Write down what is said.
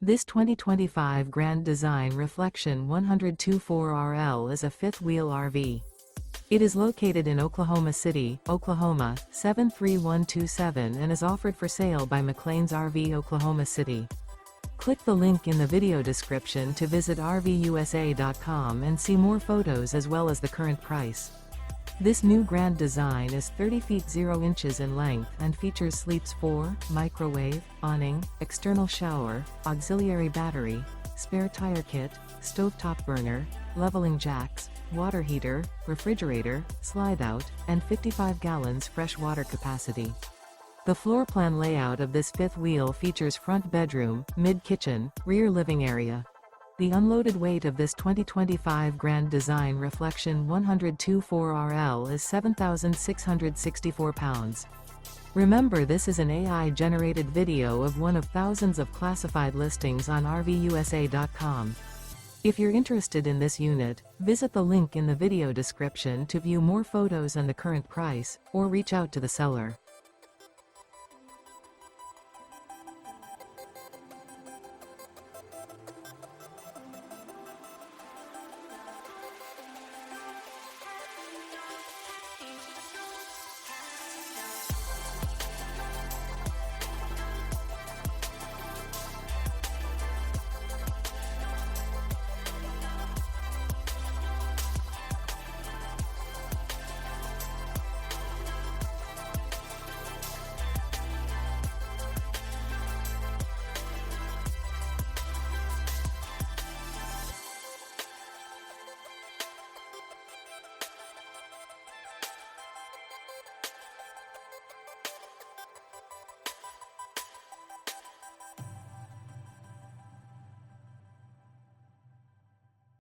This 2025 Grand Design Reflection 102.4RL is a fifth-wheel RV. It is located in Oklahoma City, Oklahoma, 73127 and is offered for sale by McClain's RV Oklahoma City. Click the link in the video description to visit RVUSA.com and see more photos as well as the current price. This new Grand Design is 30 feet 0 inches in length and features sleeps 4, microwave, awning, external shower, auxiliary battery, spare tire kit, stovetop burner, leveling jacks, water heater, refrigerator, slide-out, and 55 gallons fresh water capacity. The floor plan layout of this fifth wheel features front bedroom, mid-kitchen, rear living area. The unloaded weight of this 2025 Grand Design Reflection 102.4RL is 7,664 pounds. Remember, this is an AI-generated video of one of thousands of classified listings on RVUSA.com. If you're interested in this unit, visit the link in the video description to view more photos and the current price, or reach out to the seller.